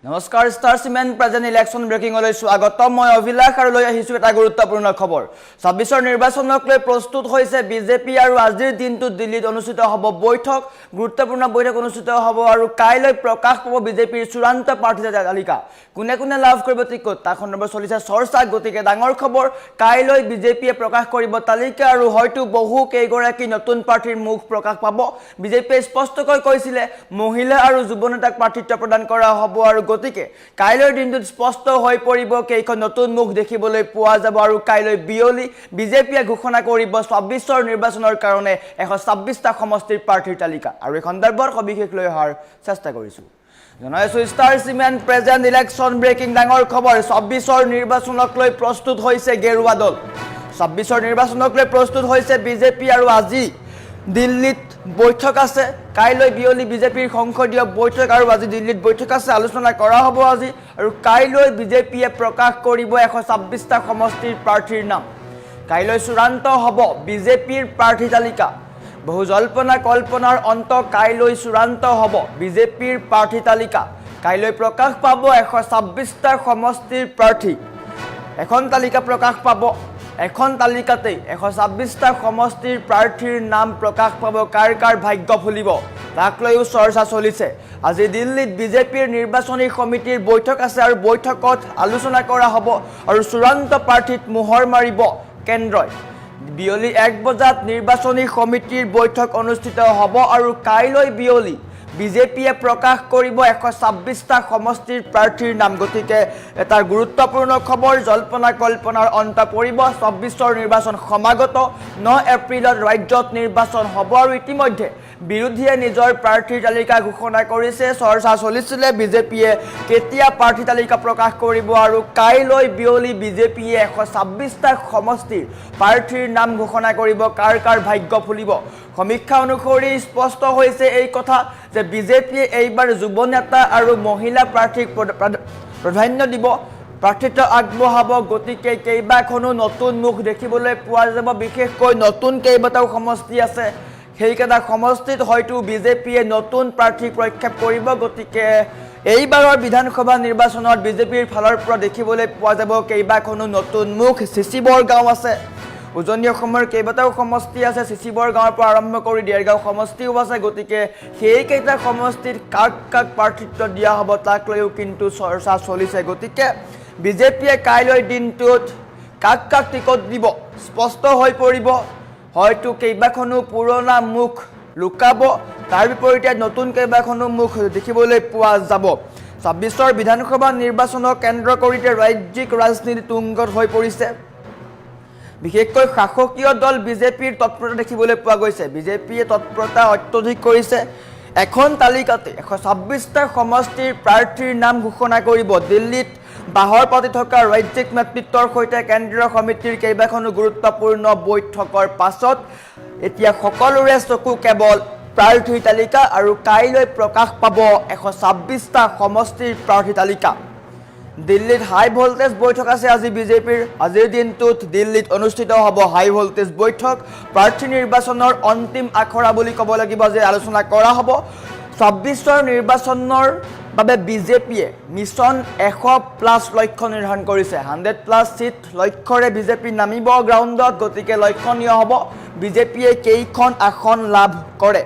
নমস্কাৰ star cement present election ব্ৰেকিংলৈ স্বাগতম মই অভিলাষ আৰু লৈ আহিছো এটা গুৰুত্বপূৰ্ণ খবৰ 26ৰ নিৰ্বাচনক লৈ প্ৰস্তুত হৈছে বিজেপি আৰু আজিৰ দিনটোত দিল্লীত অনুষ্ঠিত হ'ব বৈঠক গুৰুত্বপূৰ্ণ বৈঠক অনুষ্ঠিত হ'ব আৰু কাইলৈ প্ৰকাশ পাব বিজেপিৰ চূড়ান্ত প্ৰাৰ্থী তালিকা কোনে কোনে লাভ কৰিব টিকট তাৰ সন্দৰ্ভত চলিছে চৰ্চা গতিকে ডাঙৰ খবৰ কাইলৈ বিজেপিয়ে প্ৰকাশ কৰিব তালিকা আৰু হয়তো বহু কেইগৰাকী নতুন প্ৰাৰ্থীৰ মুখ প্ৰকাশ পাব বিজেপিয়ে স্পষ্টকৈ কৈছিলে মহিলা আৰু যুৱ নেতাক প্ৰাৰ্থিত্ব প্ৰদান কৰা হ'ব আৰু গতিকে কাইলৈৰ দিনটোত স্পষ্ট হৈ পৰিব কেইখন নতুন মুখ দেখিবলৈ পোৱা যাব আৰু কাইলৈ বিয়লি বিজেপিয়ে ঘোষণা কৰিব 26ৰ নিৰ্বাচনৰ কাৰণে 126টা সমষ্টিৰ প্ৰাৰ্থীৰ তালিকা আৰু এই সন্দৰ্ভত সবিশেষ লৈ অহাৰ চেষ্টা কৰিছো জনাইছো star cement present election breaking ডাঙৰ খবৰ 26ৰ নিৰ্বাচনক লৈ প্ৰস্তুত হৈছে গেৰুৱা দল 26ৰ নিৰ্বাচনক লৈ প্ৰস্তুত হৈছে বিজেপি আৰু আজি দিল্লীত বৈঠক আছে কাইলৈ বিয়লি বিজেপিৰ সংসদীয় বৈঠক আৰু আজি দিল্লীত বৈঠক আছে আলোচনা কৰা হ'ব আজি আৰু কাইলৈ বিজেপিয়ে প্ৰকাশ কৰিব 126টা সমষ্টিৰ প্ৰাৰ্থীৰ নাম কাইলৈ চূড়ান্ত হ'ব বিজেপিৰ প্ৰাৰ্থী তালিকা বহু জল্পনা কল্পনাৰ অন্ত কাইলৈ চূড়ান্ত হ'ব বিজেপিৰ প্ৰাৰ্থী তালিকা কাইলৈ প্ৰকাশ পাব 126টা সমষ্টিৰ প্ৰাৰ্থী এখন তালিকা প্ৰকাশ পাব এখন তালিকাতে 126টা সমষ্টিৰ প্ৰাৰ্থীৰ নাম প্ৰকাশ পাব কাৰ কাৰ ভাগ্য ফুলিব তাক লৈও চৰ্চা চলিছে আজি দিল্লীত বিজেপিৰ নিৰ্বাচনী সমিতিৰ বৈঠক আছে আৰু বৈঠকত আলোচনা কৰা হ'ব আৰু চূড়ান্ত প্ৰাৰ্থীত মোহৰ মাৰিব কেন্দ্ৰই বিয়লি 1 বজাত নিৰ্বাচনী সমিতিৰ বৈঠক অনুষ্ঠিত হ'ব আৰু কাইলৈ বিয়লি বিজেপিয়ে প্ৰকাশ কৰিব 126টা সমষ্টিৰ প্ৰাৰ্থীৰ নাম গতিকে এটা গুৰুত্বপূৰ্ণ খবৰ জল্পনা কল্পনাৰ অন্ত পৰিব 26ৰ নিৰ্বাচন সমাগত 9 এপ্ৰিলত ৰাজ্যত নিৰ্বাচন হ'ব আৰু ইতিমধ্যে বিৰোধীয়ে নিজৰ প্ৰাৰ্থীৰ তালিকা ঘোষণা কৰিছে চৰ্চা চলিছিলে বিজেপিয়ে কেতিয়া প্ৰাৰ্থী তালিকা প্ৰকাশ কৰিব আৰু কাইলৈ বিয়লি বিজেপিয়ে 126টা সমষ্টিৰ প্ৰাৰ্থীৰ নাম ঘোষণা কৰিব কাৰ কাৰ ভাগ্য ফুলিব সমীক্ষা অনুসৰি স্পষ্ট হৈছে এই কথা যে বিজেপিয়ে এইবাৰ যুৱ নেতা আৰু মহিলা প্ৰাৰ্থীক প্ৰাধান্য দিব প্ৰাৰ্থিত্ব আগবঢ়াব গতিকে কেইবাখনো নতুন মুখ দেখিবলৈ পোৱা যাব বিশেষকৈ নতুন কেইবাটাও সমষ্টি আছে সেইকেইটা সমষ্টিত হয়তো বিজেপিয়ে নতুন প্ৰাৰ্থীক প্ৰক্ষেপ কৰিব গতিকে এইবাৰৰ বিধানসভা নিৰ্বাচনত বিজেপিৰ ফালৰ পৰা দেখিবলৈ পোৱা যাব কেইবাখনো নতুন মুখ চিচিবৰ গাঁও আছে উজনি অসমৰ কেইবাটাও সমষ্টি আছে চিচিবৰ গাঁৱৰ পৰা আৰম্ভ কৰি দেৰগাঁও সমষ্টিও আছে গতিকে সেইকেইটা সমষ্টিত কাক কাক প্ৰাৰ্থিত্ব দিয়া হ'ব তাক লৈও কিন্তু চৰ্চা চলিছে গতিকে বিজেপিয়ে কাইলৈ দিনটোত কাক কাক টিকট দিব স্পষ্ট হৈ পৰিব হয়তো কেইবাখনো পুৰণা মুখ লুকাব তাৰ বিপৰীতে নতুন কেইবাখনো মুখ দেখিবলৈ পোৱা যাব 26ৰ বিধানসভা নিৰ্বাচনক কেন্দ্ৰ কৰি ৰাজ্যিক ৰাজনীতি তুংগত হৈ পৰিছে বিশেষকৈ শাসকীয় দল বিজেপিৰ তৎপৰতা দেখিবলৈ পোৱা গৈছে বিজেপিয়ে তৎপৰতা অত্যধিক কৰিছে এখন তালিকাতে 126টা সমষ্টিৰ প্ৰাৰ্থীৰ নাম ঘোষণা কৰিব দিল্লীত বাহৰ পাতি থকা ৰাজ্যিক নেতৃত্বৰ সৈতে কেন্দ্ৰীয় সমিতিৰ কেইবাখনো গুৰুত্বপূৰ্ণ বৈঠকৰ পাছত এতিয়া সকলোৰে চকু কেৱল প্ৰাৰ্থীৰ তালিকা আৰু কাইলৈ প্ৰকাশ পাব 126টা সমষ্টিৰ প্ৰাৰ্থী তালিকা দিল্লীত হাই ভোল্টেজ বৈঠক আছে আজি বিজেপিৰ আজিৰ দিনটোত দিল্লীত অনুষ্ঠিত হ'ব হাই ভোল্টেজ বৈঠক প্ৰাৰ্থী নিৰ্বাচনৰ অন্তিম আখৰা বুলি ক'ব লাগিব যে আলোচনা কৰা হ'ব 26ৰ নিৰ্বাচনৰ বাবে বিজেপিয়ে মিছন 100+ লক্ষ্য নিৰ্ধাৰণ কৰিছে 100+ সিট লক্ষ্যৰে বিজেপি নামিব গ্ৰাউণ্ডত গতিকে লক্ষণীয় হ'ব বিজেপিয়ে কেইখন আসন লাভ কৰে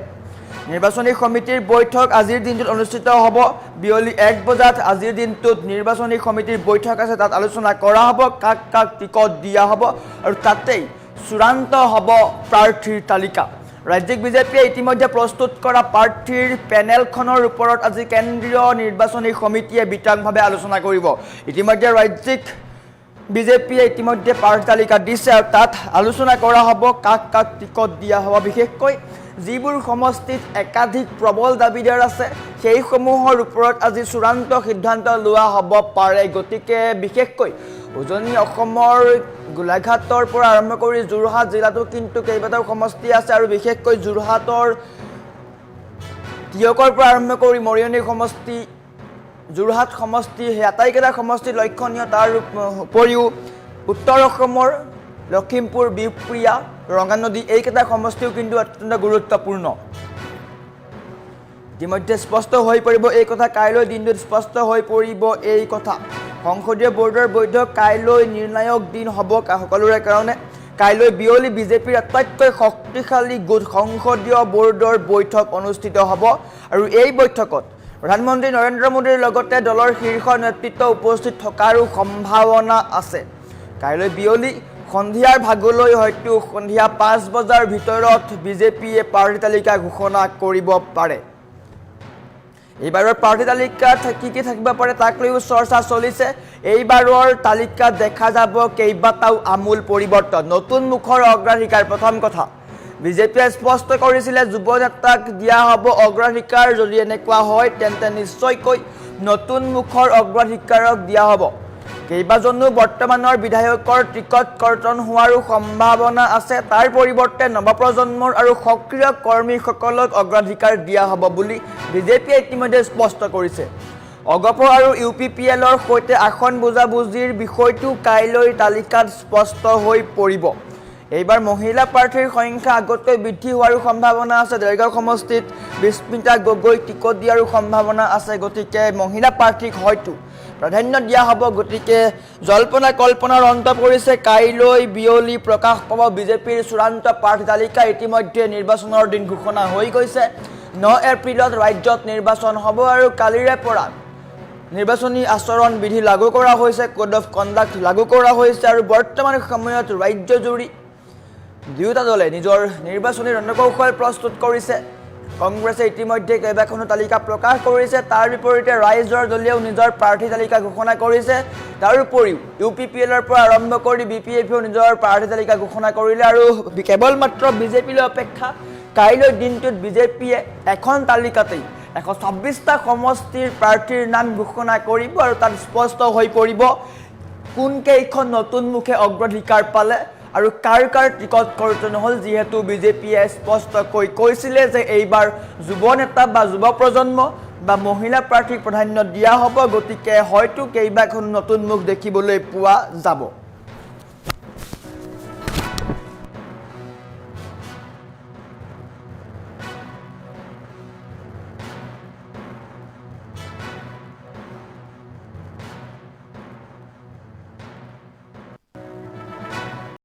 নিৰ্বাচনী সমিতিৰ বৈঠক আজিৰ দিনটোত অনুষ্ঠিত হ'ব বিয়লি 1 বজাত আজিৰ দিনটোত নিৰ্বাচনী সমিতিৰ বৈঠক আছে তাত আলোচনা কৰা হ'ব কাক কাক টিকট দিয়া হ'ব আৰু তাতেই চূড়ান্ত হ'ব প্ৰাৰ্থীৰ তালিকা ৰাজ্যিক বিজেপিয়ে ইতিমধ্যে প্ৰস্তুত কৰা প্ৰাৰ্থীৰ পেনেলখনৰ ওপৰত আজি কেন্দ্ৰীয় নিৰ্বাচনী সমিতিয়ে বিতংভাৱে আলোচনা কৰিব ইতিমধ্যে ৰাজ্যিক বিজেপিয়ে ইতিমধ্যে প্ৰাৰ্থী তালিকা দিছে আৰু তাত আলোচনা কৰা হ'ব কাক কাক টিকট দিয়া হ'ব বিশেষকৈ যিবোৰ সমষ্টিত একাধিক প্ৰবল দাবীদাৰ আছে সেইসমূহৰ ওপৰত আজি চূড়ান্ত সিদ্ধান্ত লোৱা হ'ব পাৰে গতিকে বিশেষকৈ উজনি অসমৰ গোলাঘাটৰ পৰা আৰম্ভ কৰি যোৰহাট জিলাতো কিন্তু কেইবাটাও সমষ্টি আছে আৰু বিশেষকৈ যোৰহাটৰ তিয়কৰ পৰা আৰম্ভ কৰি মৰিয়নি সমষ্টি যোৰহাট সমষ্টি সেই আটাইকেইটা সমষ্টিত লক্ষণীয় তাৰ উপৰিও উত্তৰ অসমৰ লখিমপুৰ বিহপুৰীয়া ৰঙানদী এইকেইটা সমষ্টিও কিন্তু অত্যন্ত গুৰুত্বপূৰ্ণ ইতিমধ্যে স্পষ্ট হৈ পৰিব এই কথা কাইলৈ দিনটোত স্পষ্ট হৈ পৰিব এই কথা সংসদীয় বোৰ্ডৰ বৈঠক কাইলৈ নিৰ্ণায়ক দিন হ'ব সকলোৰে কাৰণে কাইলৈ বিয়লি বিজেপিৰ আটাইতকৈ শক্তিশালী গোট সংসদীয় বোৰ্ডৰ বৈঠক অনুষ্ঠিত হ'ব আৰু এই বৈঠকত প্ৰধানমন্ত্ৰী নৰেন্দ্ৰ মোদীৰ লগতে দলৰ শীৰ্ষ নেতৃত্ব উপস্থিত থকাৰো সম্ভাৱনা আছে কাইলৈ বিয়লি সন্ধিয়াৰ ভাগলৈ হয়তো সন্ধিয়া 5 বজাৰ ভিতৰত বিজেপিয়ে প্ৰাৰ্থী তালিকা ঘোষণা কৰিব পাৰে এইবাৰৰ প্ৰাৰ্থী তালিকাত কি থাকিব পাৰে তাক লৈও চৰ্চা চলিছে এইবাৰৰ তালিকাত দেখা যাব কেইবাটাও আমূল পৰিৱৰ্তন নতুন মুখৰ অগ্ৰাধিকাৰ প্ৰথম কথা বিজেপিয়ে স্পষ্ট কৰিছিলে যুৱ নেতাক দিয়া হ'ব অগ্ৰাধিকাৰ যদি এনেকুৱা হয় তেন্তে নিশ্চয়কৈ নতুন মুখৰ অগ্ৰাধিকাৰক দিয়া হ'ব কেইবাজনো বৰ্তমানৰ বিধায়কৰ টিকট কৰ্তন হোৱাৰো সম্ভাৱনা আছে তাৰ পৰিৱৰ্তে নৱপ্ৰজন্মৰ আৰু সক্ৰিয় কৰ্মীসকলক অগ্ৰাধিকাৰ দিয়া হ'ব বুলি বিজেপিয়ে ইতিমধ্যে স্পষ্ট কৰিছে অগপ আৰু ইউপিপিএলৰ সৈতে আসন বুজাবুজিৰ বিষয়টো কাইলৈ তালিকাত স্পষ্ট হৈ পৰিব এইবাৰ মহিলা প্ৰাৰ্থীৰ সংখ্যা আগতকৈ বৃদ্ধি হোৱাৰো সম্ভাৱনা আছে দেৰগাঁও সমষ্টিত বিস্মিতা গগৈ টিকট দিয়াৰো সম্ভাৱনা আছে গতিকে মহিলা প্ৰাৰ্থীক হয়তো প্ৰাধান্য দিয়া হ'ব গতিকে জল্পনা কল্পনাৰ অন্ত পৰিছে কাইলৈ বিয়লি প্ৰকাশ পাব বিজেপিৰ চূড়ান্ত প্ৰাৰ্থী তালিকা ইতিমধ্যে নিৰ্বাচনৰ দিন ঘোষণা হৈ গৈছে 9 এপ্ৰিলত ৰাজ্যত নিৰ্বাচন হ'ব আৰু কালিৰে পৰা নিৰ্বাচনী আচৰণ বিধি লাগু কৰা হৈছে কোড অফ কণ্ডাক্ট লাগু কৰা হৈছে আৰু বৰ্তমান সময়ত ৰাজ্যজুৰি দুয়োটা দলে নিজৰ নিৰ্বাচনী ৰণকৌশল প্ৰস্তুত কৰিছে কংগ্ৰেছে ইতিমধ্যে কেইবাখনো তালিকা প্ৰকাশ কৰিছে তাৰ বিপৰীতে ৰাইজৰ দলেও নিজৰ প্ৰাৰ্থী তালিকা ঘোষণা কৰিছে তাৰ উপৰিও ইউপিপিএলৰ পৰা আৰম্ভ কৰি বিপিএফেও নিজৰ প্ৰাৰ্থী তালিকা ঘোষণা কৰিলে আৰু কেৱল মাত্ৰ বিজেপিলৈ অপেক্ষা কাইলৈ দিনটোত বিজেপিয়ে এখন তালিকাতেই 126টা সমষ্টিৰ প্ৰাৰ্থীৰ নাম ঘোষণা কৰিব আৰু তাত স্পষ্ট হৈ পৰিব কোন কেইখন নতুন মুখে অগ্ৰাধিকাৰ পালে আৰু কাৰ কাৰ টিকট কৰ্তন হ'ল যিহেতু বিজেপিয়ে স্পষ্টকৈ কৈছিলে যে এইবাৰ যুৱ নেতা বা যুৱ প্ৰজন্ম বা মহিলা প্ৰাৰ্থীক প্ৰাধান্য দিয়া হ'ব গতিকে হয়তো কেইবাখন নতুন মুখ দেখিবলৈ পোৱা যাব